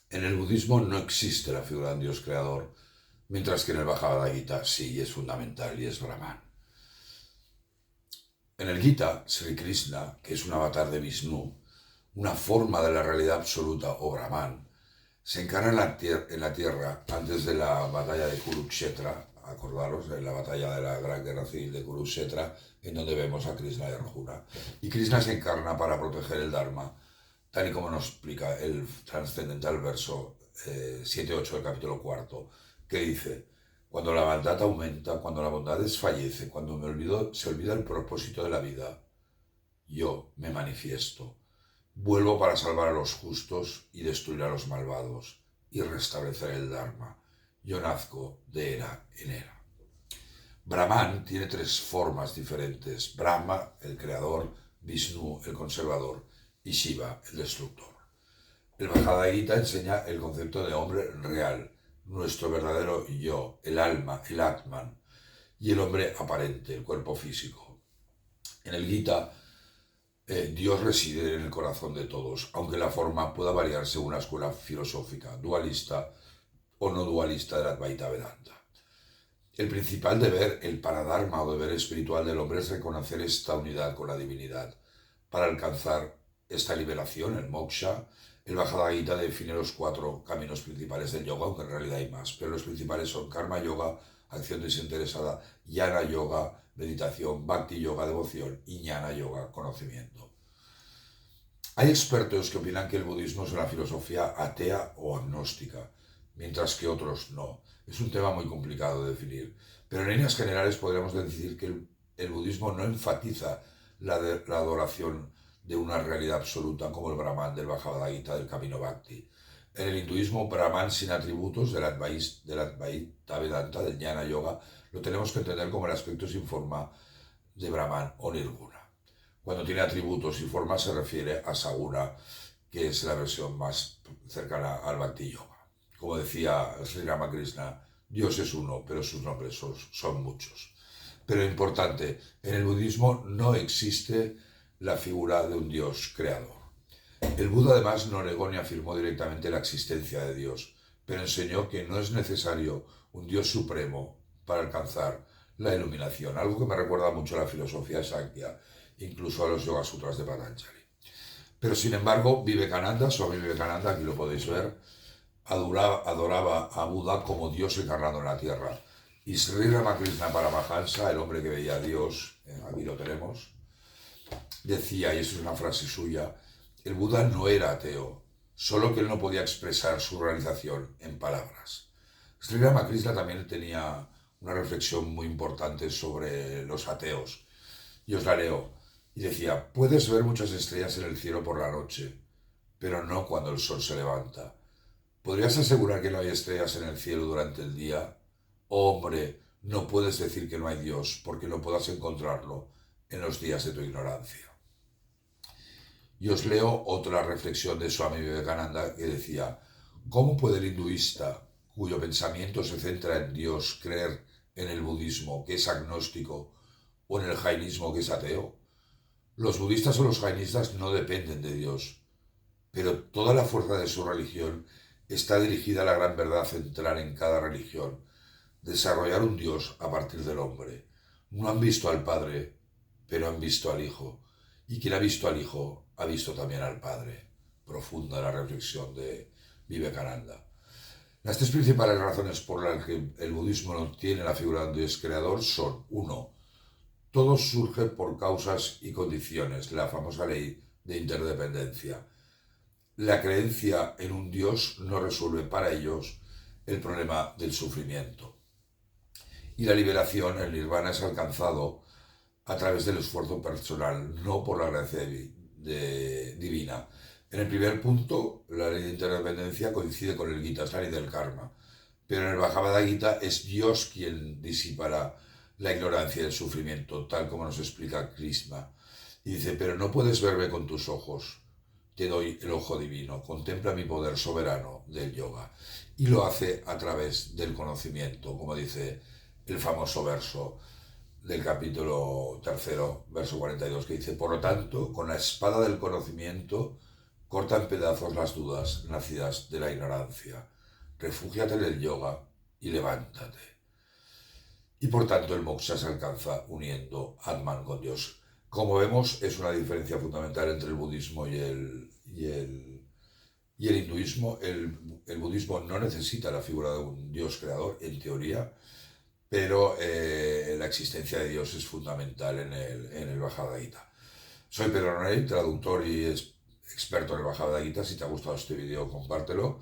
En el budismo no existe la figura de un dios creador, mientras que en el Bhagavad Gita sí, y es fundamental, y es Brahman. En el Gita, Sri Krishna, que es un avatar de Vishnu, una forma de la realidad absoluta o Brahman, se encarna en la tierra antes de la batalla de Kurukshetra, acordaros, de la batalla de la gran guerra civil de Kurukshetra, en donde vemos a Krishna y Arjuna. Y Krishna se encarna para proteger el Dharma, tal y como nos explica el trascendental verso 7-8 del capítulo cuarto, que dice: cuando la maldad aumenta, cuando la bondad desfallece, cuando se olvida el propósito de la vida, yo me manifiesto. Vuelvo para salvar a los justos y destruir a los malvados y restablecer el Dharma. Yo nazco de era en era. Brahman tiene tres formas diferentes: Brahma, el creador; Vishnu, el conservador; y Shiva, el destructor. El Bhagavad Gita enseña el concepto de hombre real, nuestro verdadero yo, el alma, el Atman, y el hombre aparente, el cuerpo físico. En el Gita, Dios reside en el corazón de todos, aunque la forma pueda variar según la escuela filosófica, dualista o no dualista de la Advaita Vedanta. El principal deber, el paradharma o deber espiritual del hombre, es reconocer esta unidad con la divinidad. Para alcanzar esta liberación, el moksha, el Bhagavad Gita define los 4 caminos principales del yoga, aunque en realidad hay más, pero los principales son karma yoga, acción desinteresada; jnana yoga, meditación; bhakti yoga, devoción; y jnana yoga, conocimiento. Hay expertos que opinan que el budismo es una filosofía atea o agnóstica, mientras que otros no. Es un tema muy complicado de definir, pero en líneas generales podríamos decir que el budismo no enfatiza la adoración de una realidad absoluta como el Brahman del Bhagavad Gita del Camino Bhakti. En el hinduismo, Brahman sin atributos del Advaita Vedanta, del Jnana Yoga, lo tenemos que entender como el aspecto sin forma de Brahman o Nirguna. Cuando tiene atributos y formas se refiere a Saguna, que es la versión más cercana al Bhakti Yoga. Como decía Sri Ramakrishna, Dios es uno, pero sus nombres son muchos. Pero importante, en el budismo no existe la figura de un Dios creador. El Buda además no negó ni afirmó directamente la existencia de Dios, pero enseñó que no es necesario un Dios supremo para alcanzar la iluminación, algo que me recuerda mucho a la filosofía Sankhya, incluso a los Yoga Sutras de Patanjali. Pero sin embargo, Vivekananda, Swami Vivekananda, aquí lo podéis ver, adoraba a Buda como Dios encarnado en la tierra. Y Sri Ramakrishna Paramahansa, el hombre que veía a Dios, aquí lo tenemos, decía, y esto es una frase suya: el Buda no era ateo, solo que él no podía expresar su realización en palabras. Sri Ramakrishna también tenía una reflexión muy importante sobre los ateos, y os la leo. Y decía: puedes ver muchas estrellas en el cielo por la noche, pero no cuando el sol se levanta. ¿Podrías asegurar que no hay estrellas en el cielo durante el día? Oh, hombre, no puedes decir que no hay Dios porque no puedas encontrarlo en los días de tu ignorancia. Y os leo otra reflexión de Swami Vivekananda que decía: ¿cómo puede el hinduista, cuyo pensamiento se centra en Dios, creer en el budismo, que es agnóstico, o en el jainismo, que es ateo? Los budistas o los jainistas no dependen de Dios, pero toda la fuerza de su religión está dirigida a la gran verdad central en cada religión: desarrollar un Dios a partir del hombre. No han visto al Padre, pero han visto al Hijo. Y quien ha visto al Hijo, ha visto también al Padre. Profunda la reflexión de Vivekananda. Las tres principales razones por las que el budismo no tiene la figura de un Dios creador son: 1. Todo surge por causas y condiciones, la famosa ley de interdependencia. La creencia en un Dios no resuelve para ellos el problema del sufrimiento. Y la liberación, el nirvana, es alcanzado a través del esfuerzo personal, no por la gracia divina. En el primer punto, la ley de interdependencia coincide con el Gita, es la ley del karma. Pero en el Bhagavad Gita es Dios quien disipará la ignorancia y el sufrimiento, tal como nos explica Krishna. Y dice: pero no puedes verme con tus ojos, te doy el ojo divino, contempla mi poder soberano del yoga. Y lo hace a través del conocimiento, como dice el famoso verso del capítulo 3, verso 42, que dice: por lo tanto, con la espada del conocimiento Corta en pedazos las dudas nacidas de la ignorancia. Refúgiate en el yoga y levántate. Y por tanto el moksha se alcanza uniendo Atman con Dios. Como vemos, es una diferencia fundamental entre el budismo y el hinduismo. El budismo no necesita la figura de un Dios creador, en teoría, pero la existencia de Dios es fundamental en el Bhagavad Gita. Soy Pedro Nonell, traductor y experto en el Bhagavad Gita. Si te ha gustado este vídeo, compártelo.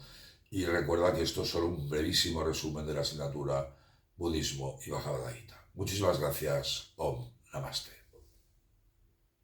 Y recuerda que esto es solo un brevísimo resumen de la asignatura Budismo y Bhagavad Gita. Muchísimas gracias. Om Namaste.